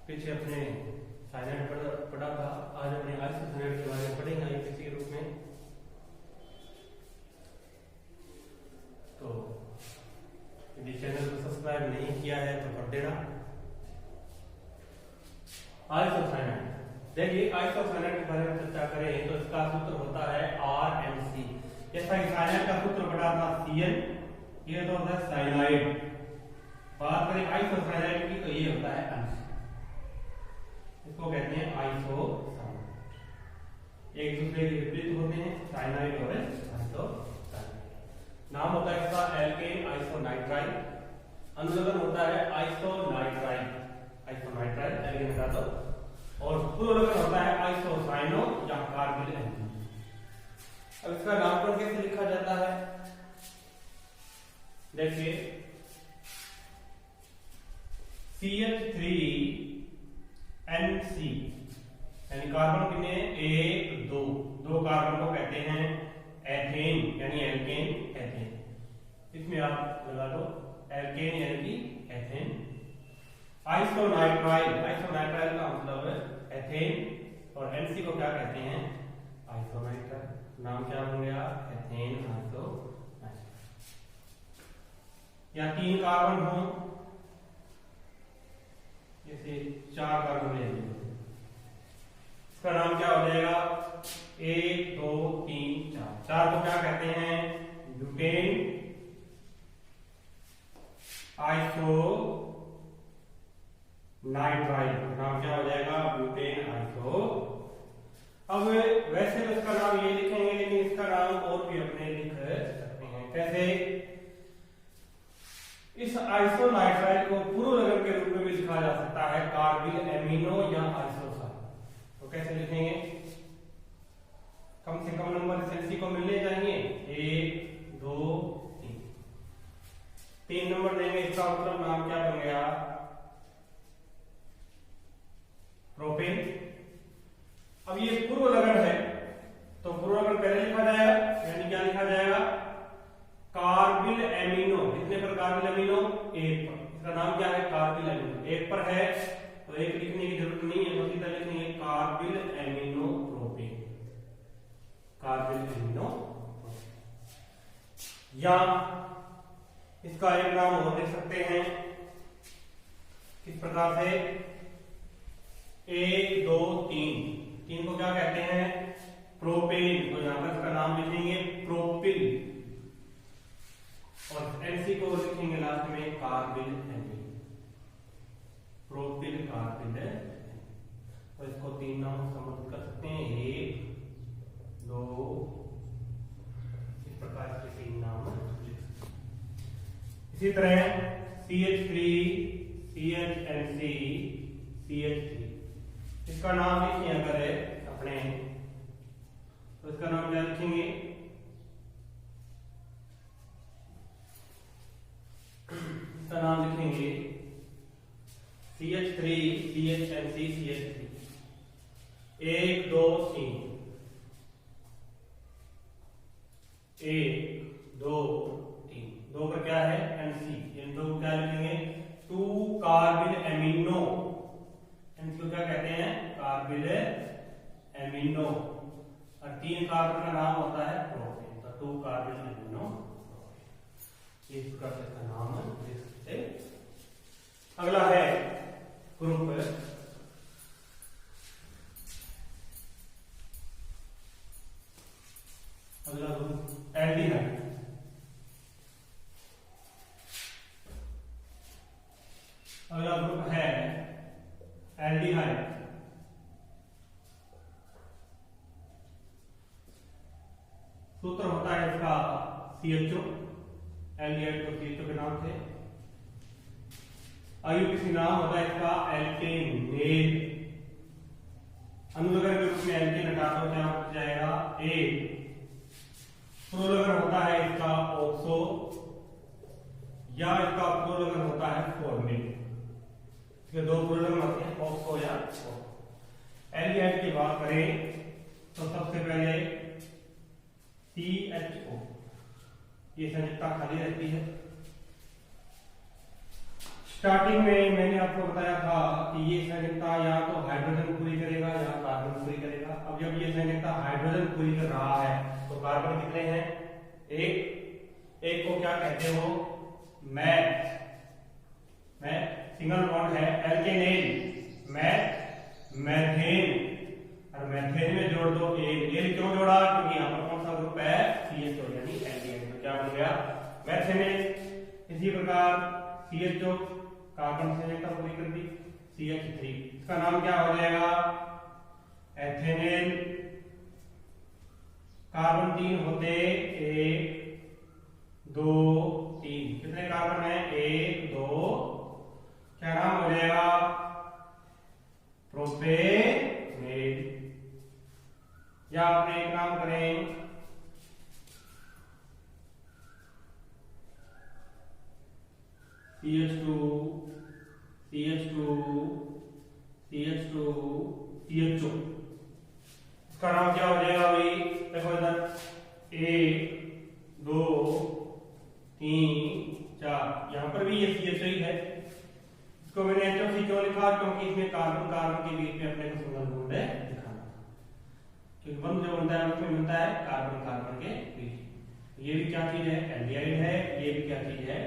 पीछे अपने साइनाइड पढ़ा था, आज अपने आइसोसाइनाइड के बारे में पढ़ेंगे आईपीसी के रूप में। तो यदि चैनल को सब्सक्राइब नहीं किया है तो कर देना। आइसोसाइनाइड, देखिए आइसोसाइनाइड के बारे में चर्चा करें तो इसका सूत्र होता है RMC। जैसा कि साइनाइड का सूत्र पढ़ा था CN, ये तो होता है साइनाइड। बात करें आइसोसाइनाइड की तो ये होता है MC, इसको कहते हैं आइसोसाइनाइड। एक दूसरे के विपरीत होते हैं साइनाइड और आइसोसाइनाइड। नाम होता है इसका एल्केन आइसोनाइट्राइल, अनुलग्न होता है आइसोनाइट्राइल, आइसोनाइट्राइल एल्केन का तो, और पुनर्लग्न होता है आइसोसाइनो या कार्बिल एल्कीन। अब इसका नामकरण कैसे लिखा जाता है, देखिए CH3NC यानी कार्बन कितने, 1 2 दो कार्बन को कहते हैं एथेन यानी एल्केन एथेन। इसमें आप लगा दो एल्केन यानी एथेन। आइसोनाइट्राइल, आइसोनाइट्राइल का मतलब है एथेन, और NC को क्या कहते हैं, आइसोनाइट्राइल। नाम क्या हो गया, एथेन आइसोनाइट्राइल। या 3 कार्बन हो, जैसे 4 कार्बन ले लीजिए, इसका नाम क्या हो जाएगा, 1 2 3 4। 4 को क्या कहते हैं, ब्यूटेन आइसोनाइट्राइल। नाम क्या हो जाएगा, ब्यूटेन आइसो। अब वैसे तो इसका नाम ये लिखेंगे, लेकिन इसका नाम और भी अपने लिख सकते हैं। कैसे, इस आइसोनाइट्राइल को पुनर्लग्न के रूप में भी लिखा जा सकता है कार्बिल एमिनो या आइसोसाइन। तो कैसे लिखेंगे, कम से कम नंबर एसएनसी को मिलने चाहिए, 1 2 3। 3 नंबर देंगे, इसका मतलब नाम क्या बन गया, प्रोपेन। अब ये पूर्वलग्न है तो पूर्वलग्न पहले लिखा जाएगा, यानी क्या लिखा जाएगा, कार्बिल एमिनो। कितने पर कार्बिल एमिनो, 1 पर। इसका नाम क्या है, कार्बिल एमिनो। 1 पर है तो 1 लिखने की जरूरत नहीं है, तो सीधा लिखेंगे carbyl amino propane, carbyl amino. या इसका एक नाम और देख सकते हैं, किस प्रकार से, 1 2 3। 3 को क्या कहते हैं, प्रोपेन। तो यहां पर इसका नाम लिखेंगे प्रोपिल, और NC को लिखेंगे लास्ट में कार्बिल एमिन, प्रोपिल कार्बिल। और इसको 3 नाम संबोधित कर सकते हैं, 1 2, इस प्रकार के 3 नाम लिख सकते हैं। इसी तरह CH3 CHNC CH3, इसका नाम लिखिए अगर अपने, तो इसका नाम क्या लिखेंगे, इसका नाम लिखेंगे CH3 CHNC CH3, 1 2 3, 1 2 3। 2 पर क्या है, NC, इन 2 को क्या लिखेंगे, 2 कार्बिल एमिनो। NC को क्या कहते हैं, कार्बिल एमिनो। और 3 कार्बन का नाम होता है प्रोपेन, तो 2 कार्बिल एमिनो प्रोपेन। इस प्रकार से इसका नाम लिख सकते। अगला है ग्रुप, अगला ग्रुप एल्डिहाइड। अगला ग्रुप है एल्डिहाइड। सूत्र होता है इसका CHO, एल्डिहाइड को CHO के नाम से। IUPAC नाम होता है इसका एल्केनेट। अनुलग्न के रूप में एल्केन हटा दो, क्या हो जाएगा, 1। पुनर्लग्न होता है इसका ऑक्सो, या इसका पुनर्लग्न होता है फॉर्मिल। इसके 2 पुनर्लग्न होते हैं, ऑक्सो या एल्डिहाइड की बात करें तो सबसे पहले CHO, ये संयुक्ता खाली रहती है। स्टार्टिंग में मैंने आपको बताया था कि ये संयुक्ता या तो हाइड्रोजन पूरी करेगा या कार्बन पूरी करेगा। अब जब ये संयुक्ता हाइड्रोजन पूरी कर रहा है तो कार्बन कितने हैं? एक को क्या कहते हो? मैथ सिंगल बॉन्ड है। एल्केनेल मैथेन, और मैथेन में जोड़ दो एल क्यों जोड़ा? क्योंकि यहाँ पर कौन सा ग्रुप है? CH2 यानी एल्केन। तो क्या बन गया? मैथेनेल। इसी प्रकार CH2 कार्बन से संयुक्ता पूरी कर दी, CH3, इसका नाम क्या हो जाएगा? एथेनेल। कार्बन 3 होते, 1 2 3, कितने कार्बन है? 1 2, क्या नाम हो जाएगा? प्रोपेनेल। या आप एक नाम करें CH2 CH2 इसका नाम क्या हो जाएगा भाई? देखो इधर 1 2 3 4, यहां पर भी ये CH2 ही है। इसको मैंने HOC क्यों लिखा? क्योंकि इसमें कार्बन कार्बन के बीच में अपने को सिंगल बॉन्ड है दिखाना, क्योंकि बंध जो बनता है उसमें बनता है कार्बन कार्बन के बीच। ये भी क्या चीज है? एल्डिहाइड है। ये भी क्या चीज है?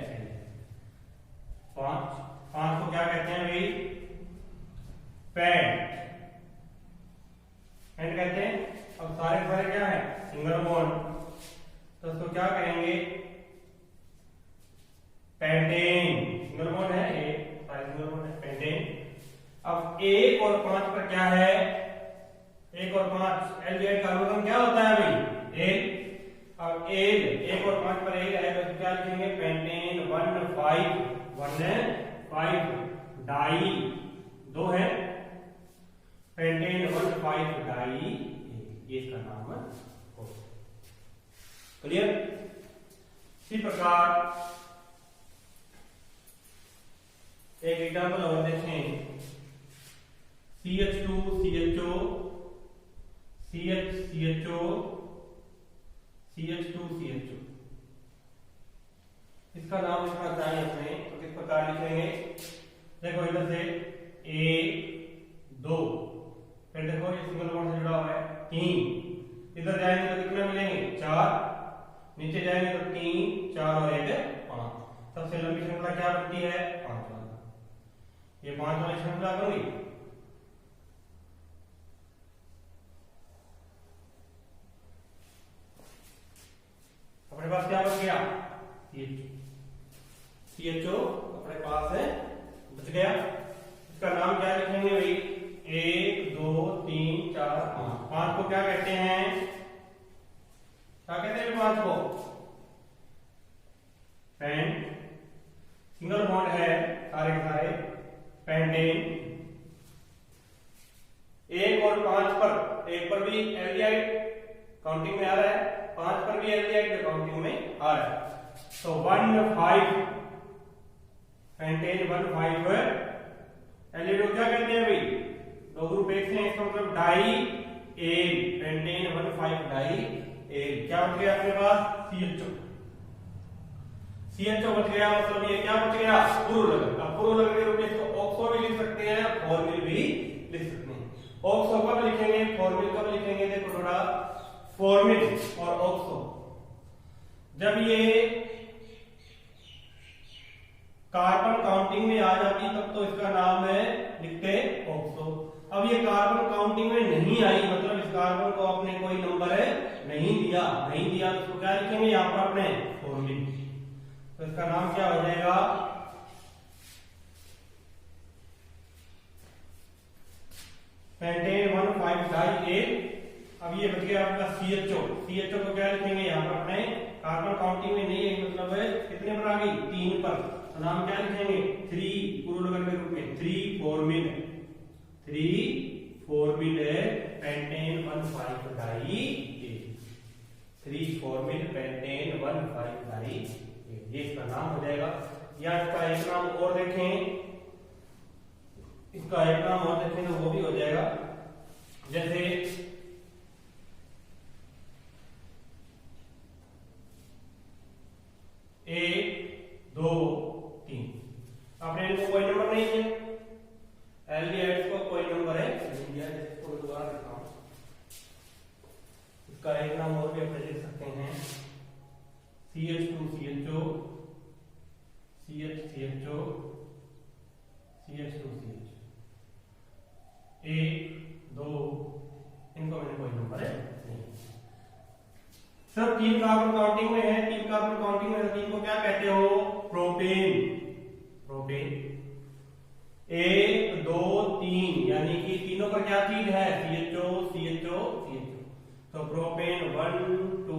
पांच को क्या कहते हैं भाई? पैंट कहते हैं। अब सारे क्या है? सिंगल बॉन्ड, तो उसको क्या कहेंगे? पेंटेन। सिंगल बॉन्ड है, ये सारे सिंगल बॉन्ड है, पेंटेन। अब 1 और 5 पर क्या है? 1 और 5 एल्डिहाइड कार्बन क्या होता है भाई? एल। अब एल 1 और 5 पर एल है तो क्या लिखेंगे? पेंटेन 1,5 डाई 2 है, पेंटेन 1,5 डाई, ये इसका नाम है। क्लियर? इसी प्रकार एक एग्जांपल और देखें। CH2 CHO CH2 CHO, इसका नाम लिखना चाहिए अपने, तो किस प्रकार लिखेंगे? देखो इधर से 1 2, फिर देखो ये सिंगल बॉन्ड से जुड़ा हुआ है 3, इधर जाएंगे तो कितने मिलेंगे? 4, नीचे जाएंगे तो 3 4 और 1 5। सबसे लंबी श्रृंखला क्या बनती है? 5 वाली। ये 5 वाली श्रृंखला करूंगी। अपने पास क्या बच गया? CHO अपने पास है, बच गया। इसका नाम क्या लिखेंगे भाई? 1 2 3 4 5। 5 को क्या कहते हैं? क्या कहते हैं 5 को? पेंट। सिंगल बॉन्ड है सारे के सारे, पेंटेन। 1 और 5 पर, 1 पर भी एल्डिहाइड काउंटिंग में आ रहा है, 5 पर भी एल्डिहाइड काउंटिंग में आ रहा है। तो 1,5 पेंटेन 1,5 एल्डिहाइड क्या कहते हैं भाई? दो ग्रुप एक से, इसका मतलब diyl, pentane 1,5 diyl. क्या बच गया अपने पास? CHO बच गया, मतलब ये क्या बच गया? पुरुलग। अब पुरुलग के रूप में इसको ऑक्सो भी लिख सकते हैं, फॉर्मिल भी लिख सकते हैं। ऑक्सो कब लिखेंगे? फॉर्मिल कब लिखेंगे? देखो थोड़ा, फॉर्मिल और ऑक्सो जब ये कार्बन काउंटिंग में आ जाती तब तो इसका नाम है लिखते ऑक्सो। अब ये कार्बन काउंटिंग में नहीं आई, मतलब इस कार्बन को आपने कोई नंबर नहीं दिया तो इसको क्या लिखेंगे? यहाँ पर अपने फॉर्मिल। तो इसका नाम क्या हो जाएगा? Pentane 1,5 diyl. अब ये बच गया आपका CHO को क्या लिखेंगे? यहाँ पर अपने कार्बन काउंटिंग में नहीं है, मतलब कितने पर आ गई? 3 पर, तो नाम क्या लिखेंगे? 3 पुरुलग के रूप में 3 फॉर्मिल है, pentane 1,5 diyl. 3 formyl pentane 1,5 diyl, ये इसका नाम हो जाएगा। या इसका एक नाम और देखें, इसका एक नाम और देखें तो वो भी हो जाएगा, जैसे 1 2 3। आपने इनको कोई नंबर नहीं है, एल्डिहाइड्स को कोई नंबर है नहीं दिया। इसको दोबारा दिखाऊं, इसका एक नाम और भी अपने लिख सकते हैं, CH2CHO, CH2CHO, एक दो, इनको मैंने कोई नंबर है नहीं। सब तीन कार्बन काउंटिंग में है, तीन कार्बन काउंटिंग में, तीन को क्या कहते हो, प्रोपेन। प्रोपेन 1 2 3 यानी कि तीनों पर क्या चीज है, CHO CHO CHO, तो प्रोपेन 1 2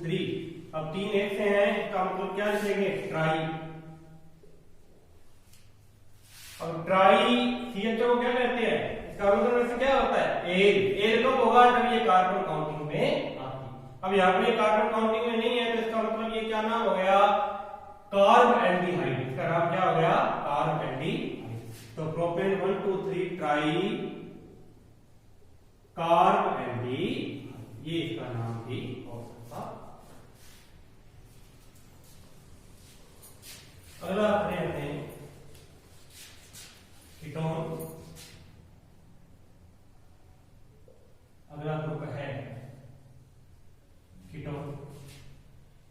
3। अब तीन एक से हैं, इसका मतलब क्या लिखेंगे, ट्राई। अब ट्राई CHO को क्या कहते हैं, इसका मतलब वैसे क्या होता है, एल। एल कब होगा, जब ये कार्बन काउंटिंग में आती। अब यहाँ पर ये कार्बन काउंटिंग में नहीं है, तो इसका मतलब ये क्या नाम हो गया, कार्ब एल्डिहाइड। इसका नाम क्या हो गया, कार्ब एल्डिहाइड। तो प्रोपेन 1 2 3 ट्राई कार्ब एल्डिहाइड, ये इसका नाम भी हो सकता। अगला अपने कीटोन, अगला ग्रुप है कीटोन।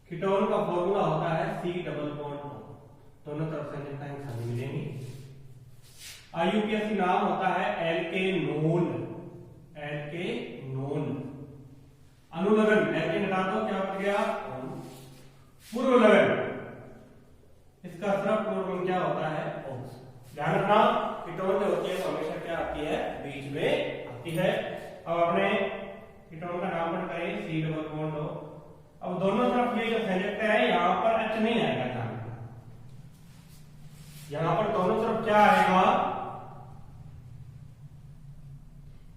कीटोन का फॉर्मूला होता है C डबल बॉन्ड O, दोनों तरफ से लिखा है, खाली मिलेंगे। IUPAC नाम होता है एल्केनोन, एल्केनोन। अनुलग्न, एल्केन हटा दो, क्या बच गया, पूर्व लगन, इसका सिर्फ पूर्व क्या होता है, ओक्स। ध्यान रखना, कीटोन जो होती है वो हमेशा क्या आती है, बीच में आती है। अब अपने कीटोन का नाम पढ़ करें, C डबल बॉन्ड O। अब दोनों तरफ ये जो संयुक्त है, यहाँ पर H नहीं आएगा, यहाँ पर दोनों तरफ क्या आएगा,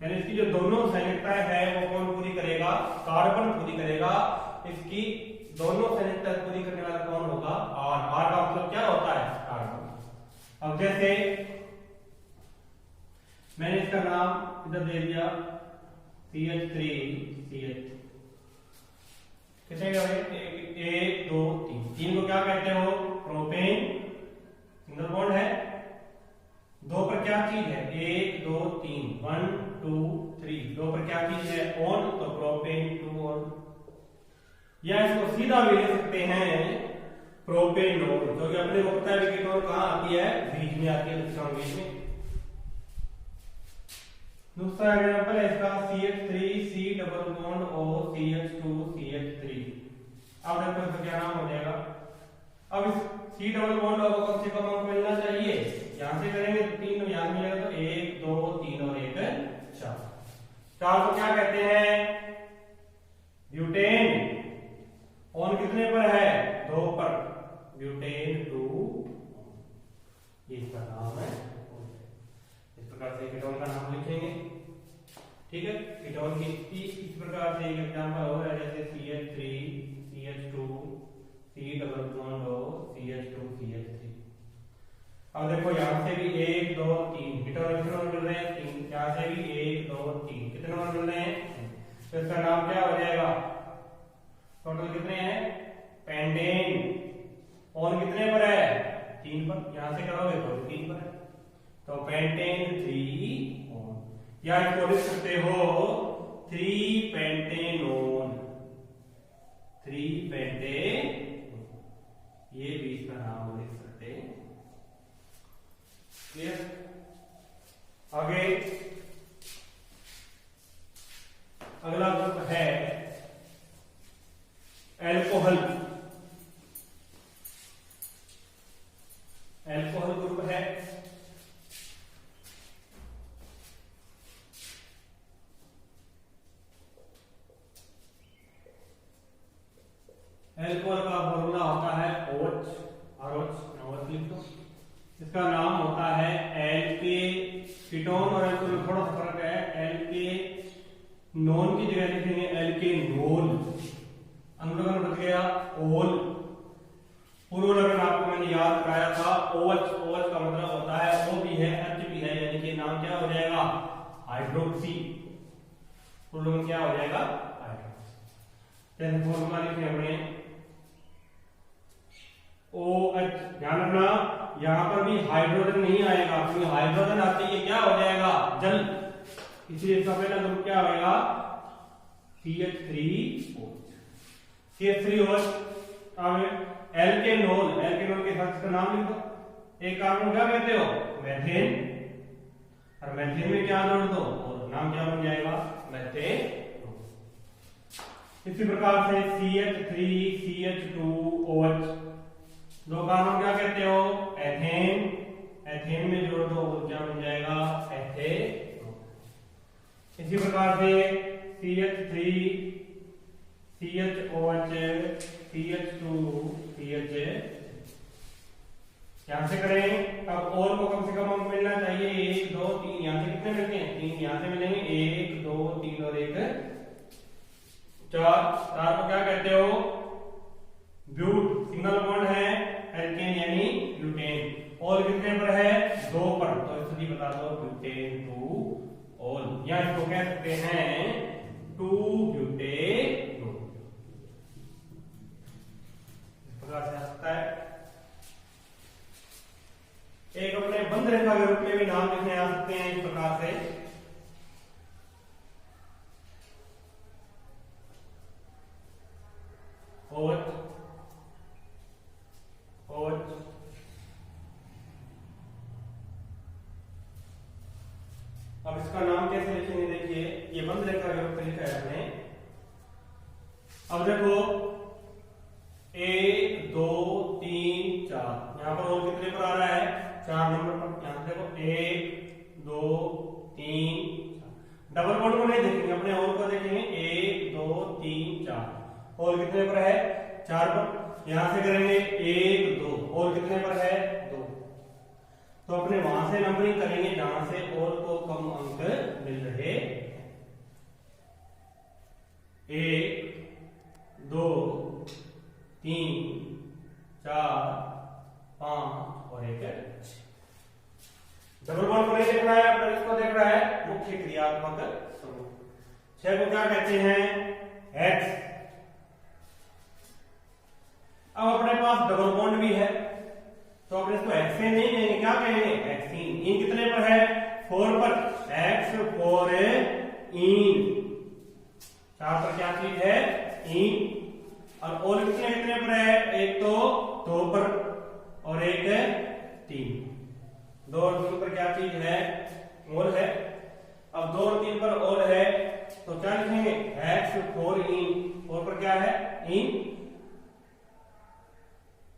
यानी इसकी जो दोनों संयुक्ताएं है वो कौन पूरी करेगा, कार्बन पूरी करेगा। इसकी दोनों संयुक्ताएं पूरी करने वाला कौन होगा, R। R का मतलब क्या होता है, कार्बन। अब जैसे मैंने इसका नाम इधर दे दिया CH3CH, कितने गए, 1 2 3। तीन को क्या कहते हो, प्रोपेन, सिंगल बॉन्ड है। दो पर क्या चीज है, 1 2 3 1 2 3, दो पर क्या चीज है, ऑन, तो प्रोपेन 2 ऑन। या इसको सीधा भी ले सकते हैं, प्रोपेनोन, क्योंकि अपने को पता है कीटोन कहां आती है, बीच में आती है, बीच में। दूसरा एग्जांपल है इसका CH3 C double bond O CH2 CH3। अब देखो इसका क्या नाम हो जाएगा। अब इस C डबल बॉन्ड O को कम से कम अंक मिलना चाहिए, यहां से करेंगे तो 3 यहां मिलेगा, तो 1 2 3 और 1 4। 4 को क्या कहते हैं, ब्यूटेन। ऑन कितने पर है, 2 पर, ब्यूटेन 2, ये इसका नाम है। इस प्रकार से कीटोन का नाम लिखेंगे, ठीक है। कीटोन की इस प्रकार से एक एग्जांपल हो है, जैसे CH3 CH2 C double bond O CH2 CH3। अब देखो यहां से भी 1 2 3 कीटोन कितने मिल रहे हैं, 3। यहां से भी 1 2 3 कितने मिल रहे हैं, तो इसका नाम क्या हो जाएगा, टोटल कितने हैं, पेंटेन। ऑन कितने पर है, 3 पर, यहां से करोगे तो 3 पर है, तो पेंटेन 3 ऑन। या इसको लिख सकते हो 3 पेंटेनोन, 3 पेंटेन, ये भी इसका नाम लिख सकते हैं। क्लियर। आगे अगला ग्रुप है एल्कोहल। एल्कोहल ग्रुप है, एल्कोहल का फॉर्मूला होता है OH, OH लिख दो। इसका नाम होता है एल्के। कीटोन और एल्कोहल में थोड़ा सा फर्क है, एल्के नॉन की जगह लिखेंगे एल्केनोल। अनुलग्न बच गया ओल, पूर्व लगन आपको मैंने याद कराया था, OH। OH का मतलब होता है O भी है H भी है, यानी कि नाम क्या हो जाएगा, हाइड्रोक्सी। पूर्व लगन क्या हो जाएगा, हाइड्रोक्सी। जैसे फॉर्मूला लिखे हमने OH, ध्यान रखना यहाँ पर भी हाइड्रोजन नहीं आएगा, क्योंकि हाइड्रोजन आते ही क्या हो जाएगा, जल, इसलिए इसका पहला ग्रुप क्या होगा, CH3O। CH3O अब एल्केनोल, एल्केनोल के साथ इसका नाम लिख दो। एक कार्बन क्या कहते हो, मेथेन, और मेथेन में क्या जोड़ दो, और नाम क्या बन जाएगा, मेथेन। इसी प्रकार से CH3 CH2OH, दो कार्बन क्या कहते हो, एथेन, एथेन में जोड़ दो और क्या बन जाएगा, एथेन। इसी प्रकार से CH3 CHOH CH2 CH, यहां से करें। अब और को कम से कम अंक मिलना चाहिए, 1 2 3, यहां से कितने मिलते हैं, 3 यहां से मिलेंगे, 1 2 3 और 1 4। 4 को क्या कहते हो, ब्यूट, सिंगल बॉन्ड है, एल्केन यानी ब्यूटेन। और कितने पर है, 2 पर, तो इसलिए बता दो ब्यूटेन 2 ऑल, या इसको कह सकते हैं 2 ब्यूटेन। इस प्रकार से आता है। एक अपने बंद रेखा के रूप में भी नाम लिखने आ सकते हैं इस प्रकार से, OH OH, अब इसका नाम कैसे लिखेंगे, देखिए ये बंद रेखा के रूप में लिखा है हमने। अब देखो 1 2 3 4, यहां पर और कितने पर आ रहा है, 4 नंबर पर। यहां देखो 1 2 3 4, डबल बॉन्ड को नहीं देखेंगे, अपने और को देखेंगे, 1 2 3 4, और कितने पर है, 4 पर। यहां से करेंगे 1 2, और कितने पर है, 2, तो अपने वहां से नंबरिंग करेंगे जहां से और को कम अंक मिल रहे। 1 2 3 4 5 और 1 6। डबल बॉन्ड को नहीं देखना है, अपने इसको देखना है मुख्य क्रियात्मक समूह। 6 को क्या कहते हैं, X। अब अपने पास डबल बॉन्ड भी है, तो अपने इसको हेक्सेन नहीं कहेंगे, क्या कहेंगे, हेक्सीन। इन कितने पर है, 4 पर, X 4 इन, 4 पर क्या चीज है, इन। और कितने कितने पर है, एक तो 2 पर और एक 3, 2 और 3 पर क्या चीज है, मोल है। अब 2 और 3 पर और है, तो क्या लिखेंगे, X 4 इन, और पर क्या है, इन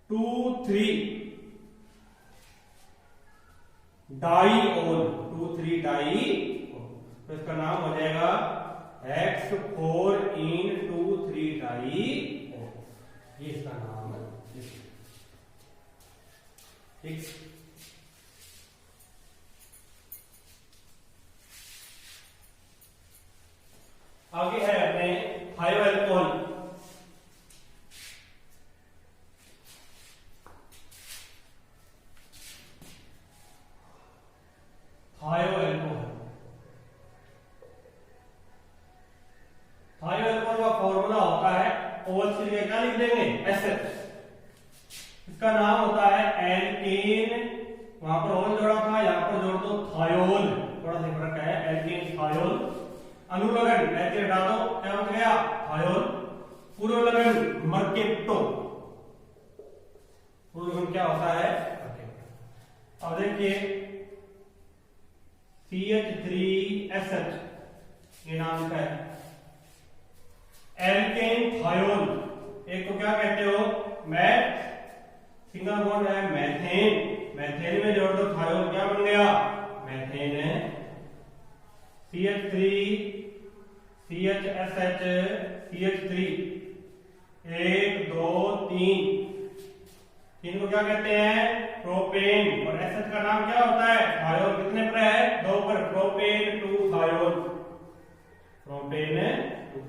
2 3 डाई ओल, 2 3 डाई, तो इसका नाम हो जाएगा X 4 इन 2 3 डाई ओल, ये इसका नाम है। ठीक, आगे है अपने थायो अल्कोहल। थायो अल्कोहल, थायो अल्कोहल का फॉर्मूला होता है, OH के लिए क्या लिख देंगे, SH। इसका नाम होता है एल्केन, वहां पर ओल जोड़ा था, यहां पर जोड़ दो थायोल, थोड़ा सा फर्क है, एल्केन थायोल। अनुलग्न ऐसे हटा दो, क्या बन गया, थायोल। पूर्व लगन मर्केप्टो, पूर्व लगन क्या होता है, मर्केप्टो। अब देखिए CH3SH, ये नाम लिखा है, एल्केन थायोल। एक को क्या कहते हो, मैथ, सिंगल बॉन्ड है, मैथेन, मैथेन में जोड़ दो थायोल, क्या बन गया, मैथेन है। CH3 CHSH CH3, 1 2 3, 3 को क्या कहते हैं, प्रोपेन, और SH का नाम क्या होता है, थायोल। कितने पर है, 2 पर, propane 2 thiol, propane 2।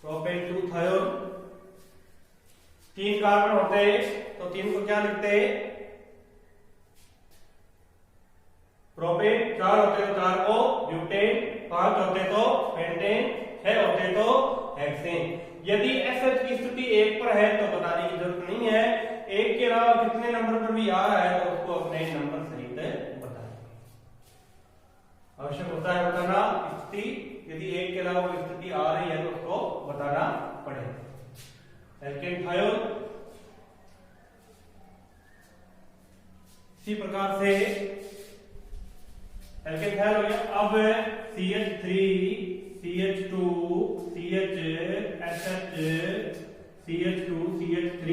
Propane 2 thiol. 3 carbon होते तो 3 को क्या लिखते, प्रोपेन। 4 होते तो 4 को ब्यूटेन, 5 होते तो पेंटेन, 6 होते तो हेक्सेन। यदि SH की स्थिति 1 पर है तो बताने की जरूरत नहीं है, 1 के अलावा कितने नंबर पर भी आ रहा है तो उसको अपने नंबर सहित बताएं। आवश्यक होता है बताना स्थिति, यदि 1 के अलावा कोई स्थिति आ रही है तो उसको बताना पड़ेगा। एल्केन थायोल इसी प्रकार से एल्केन थायोल हो गया। अब CH3 CH2 CHSH CH2 CH3,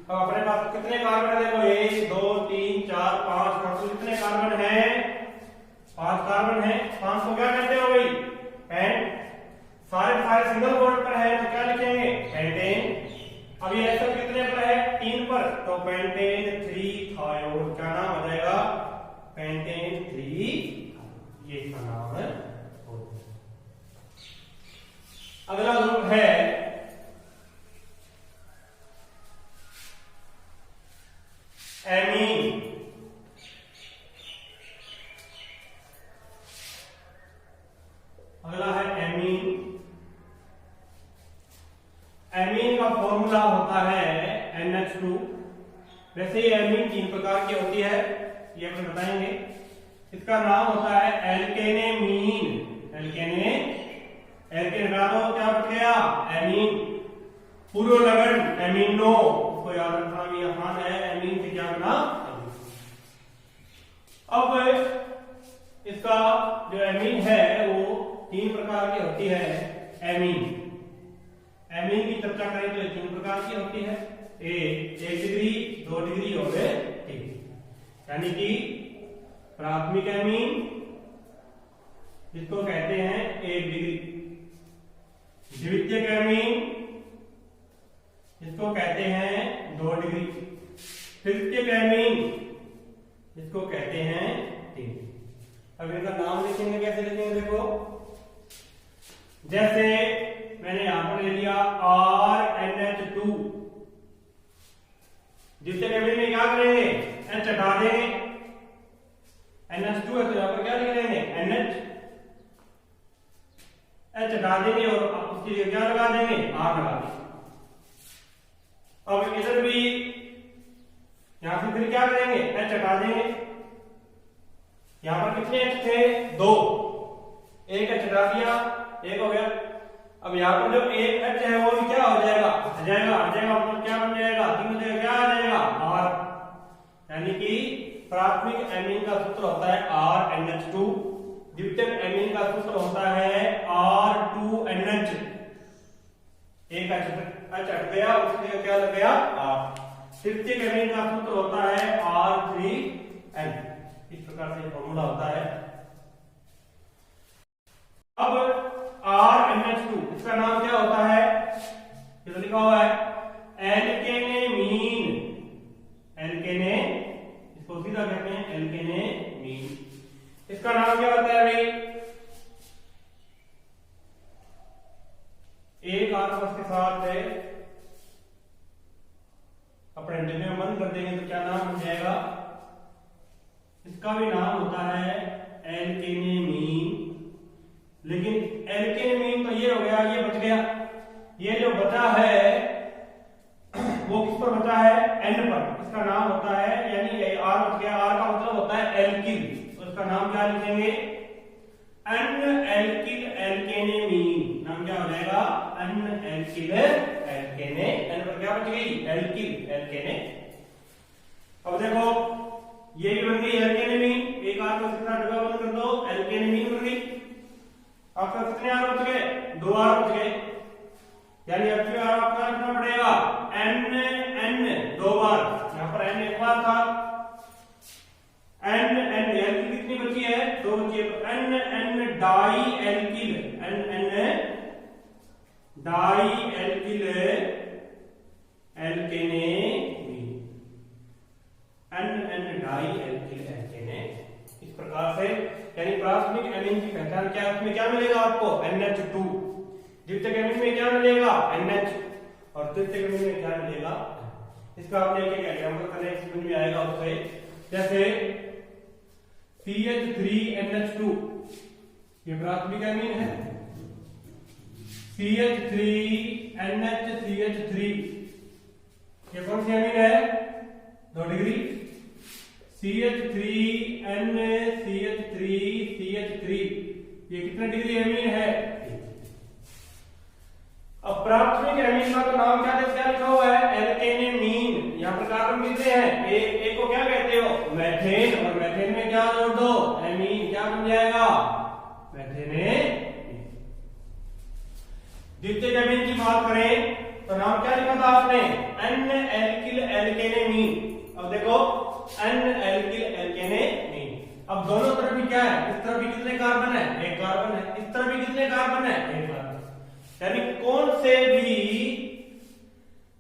अब अपने पास कितने कार्बन है देखो, 1 2 3 4 5, टोटल कितने कार्बन है, 5 कार्बन है। 5 को क्या कहते हो भाई, पेंट, सारे सिंगल बॉन्ड पर है तो क्या लिखेंगे, पेंटेन। अब ये एस्टर कितने पर है, 3 पर, तो पेंटेन 3 थायोल, क्या नाम हो जाएगा, पेंटेन 3, ये इसका नाम है। अगला ग्रुप है एमीन। अगला है एमीन। एमीन का फॉर्मूला होता है NH2। वैसे ही एमीन 3 प्रकार की होती है, ये अपन बताएंगे। इसका नाम होता है एल्केनेमीन। एल्केन रादो क्या बच गया, एमीन। पूर्व लगन एमीनो, उसको याद रखना भी आसान है, एमीन से क्या बना। अब इसका जो एमीन है वो 3 प्रकार की होती है। एमीन की चर्चा करें तो 3 प्रकार की होती है, 1 डिग्री, 2 डिग्री और 3, यानी कि प्राथमिक एमीन जिसको कहते हैं 1 डिग्री, द्वितीयक एमीन जिसको कहते हैं 2 डिग्री, तृतीयक एमीन जिसको कहते हैं 3। अब इनका नाम लिखेंगे, कैसे लिखेंगे देखो, जैसे मैंने यहां पर ले लिया RNH2, द्वितीयक एमीन में क्या करेंगे, H हटा देंगे, NH2 है तो यहां पर क्या लिख देंगे, NH, H हटा देंगे और उसके लिए क्या लगा देंगे, R लगा देंगे। अब इधर भी यहां से फिर क्या करेंगे, H हटा देंगे, यहां पर कितने H थे, 2, 1 H हटा दिया, 1 हो गया। अब यहां पर जो 1 H है वो भी क्या हो जाएगा, हट जाएगा, मतलब क्या बन जाएगा, 3 जगह क्या आ जाएगा, R, यानी कि प्राथमिक एमीन का सूत्र होता है RNH2, द्वितीयक एमीन का सूत्र होता है R2NH, एक H हट गया, उसके लिए क्या लग गया, R। तृतीयक एमीन का सूत्र होता है R3N। इस प्रकार से फॉर्मूला होता है। अब RNH2 इसका नाम क्या होता है, ये लिखा हुआ है एल्केनेमीन। इसको सीधा कहते हैं एल्केनेमीन। इसका नाम क्या होता है भाई, एक आसपास के साथ है अपने डिब्बे में बंद कर देंगे तो क्या नाम बन जाएगा, इसका भी नाम होता है एल्केनेमीन। लेकिन एल्केनेमीन तो ये हो गया, ये बच गया, ये जो बचा है वो किस पर बचा है, N पर, इसका नाम होता है, यानी R बच गया, R का मतलब होता है एल्किल, तो इसका नाम क्या लिखेंगे, N-एल्किल एल्केनेमीन। नाम क्या हो जाएगा, N-एल्किल एल्केने, N पर क्या बच गई, एल्किल एल्केने। अब देखो ये भी बन गई एल्केनेमीन, एक R को कितना डबल बंद कर दो, एल्केनेमीन बन गई। आपका कितने R बच गए, 2 R बच गए, यानी अब R आपका लिखना पड़ेगा N 2 बार, यहां पर N 1 बार था, N एल्किल कितनी बची है, 2 बची है, तो N di alkyl, di alkyl alkanamine, N di alkyl alkane. इस प्रकार से यानी प्राथमिक एमीन की पहचान क्या, उसमें क्या मिलेगा आपको, NH2, द्वितीयक एमीन में क्या मिलेगा, NH, और तृतीयक एमीन में क्या मिलेगा। इसका आपने एक एग्जांपल करने समझ में आएगा उससे, जैसे CH3NH2 ये प्राथमिक एमीन है, CH3NH3 ये कौन सी एमीन है? 2 डिग्री। CH3NCH3CH3 ये कितने डिग्री एमीन है? अब प्राथमिक एमीन का तो नाम क्या लिखा हुआ है? एल्केनेमीन। यहाँ पर कार्बन कितने हैं? एक को क्या कहते हो? मेथेन। और मेथेन में क्या जोड़ दो? एमीन। क्या बन जाएगा? मेथेनेमीन। द्वितीयक एमीन की बात करें तो नाम क्या लिखा था आपने? N-एल्किल एल्केनेमीन। अब देखो N-एल्किल एल्केनेमीन। अब दोनों तरफ भी क्या है? इस तरफ भी कितने कार्बन है? एक कार्बन है। इस तरफ भी कितने कार्बन है? एक कार्बन। यानी कौन से भी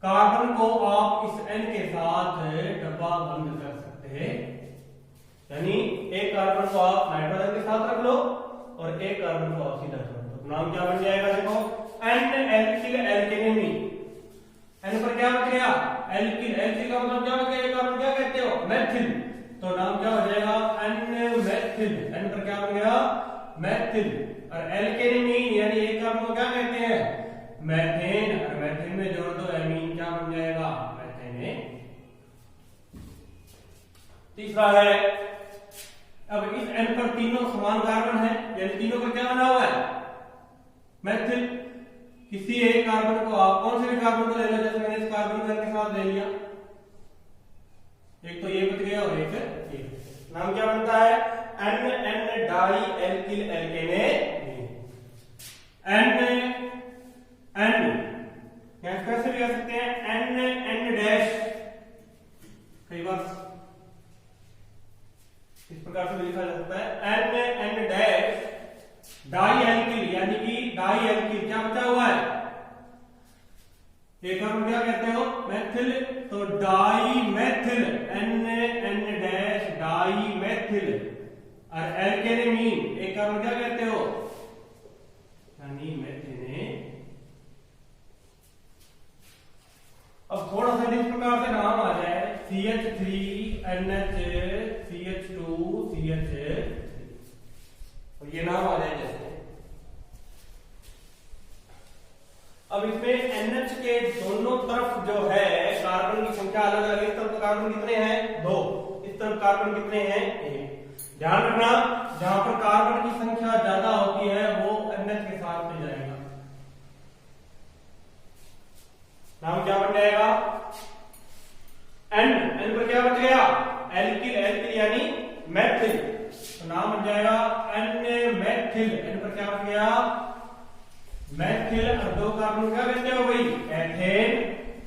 कार्बन को आप इस N के साथ डब्बा बंद कर सकते हैं। यानी एक कार्बन को आप नाइट्रोजन के साथ रख लो और एक कार्बन को आप सीधा छोड़ दो। नाम क्या बन जाएगा? देखो N-एल्किल एल्केनेमीन। N पर क्या बच गया? एल्किल। एल्किल का मतलब क्या हो गया? एक कार्बन क्या कहते हो? मेथिल। तो नाम क्या हो जाएगा? N-मेथिल। N पर क्या बन गया? मेथिल। और एल्केनेमीन यानी एक कार्बन को क्या कहते हैं? मेथेन। और मेथेन में जोड़ दो एमीन। क्या बन जाएगा? मेथेने। तीसरा है, अब इस N पर तीनों समान कार्बन है, यानी तीनों का क्या बना हुआ है? मेथिल। किसी एक कार्बन को आप कौन से भी कार्बन को ले लो, जैसे मैंने इस कार्बन को के साथ ले लिया, एक तो ये बच गया और एक ये। नाम क्या बनता है? N di alkyl alkanamine. N कैसे भी कह सकते हैं? N dash. कई बार इस प्रकार से लिखा जा सकता है N डैश डाई एल्किल, यानी कि डाई एल्किल क्या बचा हुआ है? एक कार्बन क्या कहते हो? मेथिल। तो dimethyl. N dash dimethyl. और एल्केनेमीन एक कार्बन क्या कहते हो? यानी मेथेने। अब थोड़ा सा इस प्रकार से नाम आ जाए CH3NH CH2CH, और ये नाम आ जाए जैसे। अब इसमें NH के दोनों तरफ जो है कार्बन की संख्या अलग अलग। इस तरफ कार्बन कितने हैं? 2। इस तरफ कार्बन कितने हैं? 1। ध्यान रखना, जहां पर कार्बन की संख्या ज्यादा होती है वो NH के साथ में जाएगा। नाम क्या बन जाएगा? N पर क्या बच गया? एल्किल। एल्किल यानी मेथिल। तो नाम बन जाएगा N-मेथिल। N पर क्या बच गया? मेथिल। और 2 कार्बन क्या कहते हो भाई? एथेन।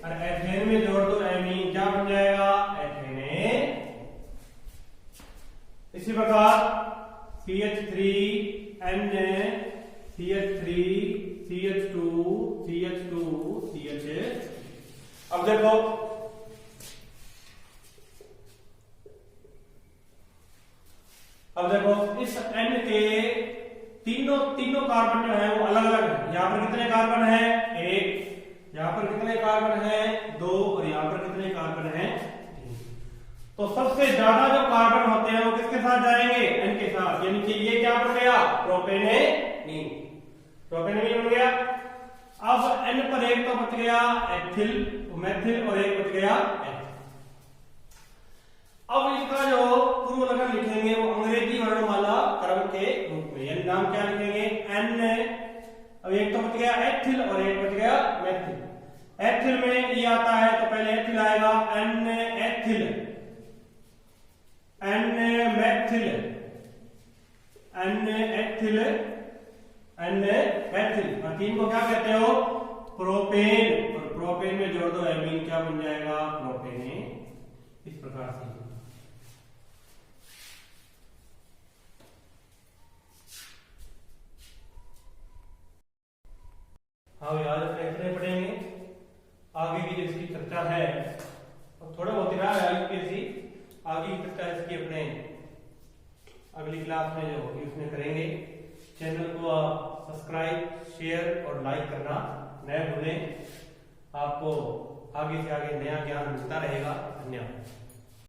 और एथेन में जोड़ दो एमीन। क्या बन जाएगा? एथेने। इसी प्रकार CH3N CH3 CH2 CH2 CH। अब देखो इस N के तीनों कार्बन जो है वो अलग अलग है। यहां पर कितने कार्बन है? 1। यहां पर कितने कार्बन है? 2। और यहां पर कितने कार्बन है? 3। तो सबसे ज्यादा जो कार्बन होते हैं वो किसके साथ जाएंगे? N के साथ। यानी कि ये क्या बन गया? प्रोपेनेमीन। प्रोपेनेमीन बन गया। अब N पर एक तो बच गया एथिल, मेथिल, और एक बच गया एथ। अब इसका जो पूर्व लक्षण लिखेंगे वो अंग्रेजी वर्णमाला क्रम के रूप में। यानी नाम क्या लिखेंगे? N। अब एक तो बच गया एथिल और एक बच गया मेथिल। एथिल में E आता है तो पहले एथिल आएगा N-एथिल, N-मेथिल, N-एथिल, N-मेथिल। और 3 को क्या कहते हो? प्रोपेन। और प्रोपेन में जोड़ दो एमीन। क्या बन जाएगा? प्रोपेने। इस प्रकार से। हाँ, आज इतने पढ़ेंगे। आगे की जो इसकी चर्चा है और थोड़ा बहुत ही रहा है यूपीएससी, आगे की चर्चा इसकी अपने अगली क्लास में जो होगी उसमें करेंगे। चैनल को आप सब्सक्राइब, शेयर और लाइक करना न भूलें। आपको आगे से आगे नया ज्ञान मिलता रहेगा। धन्यवाद।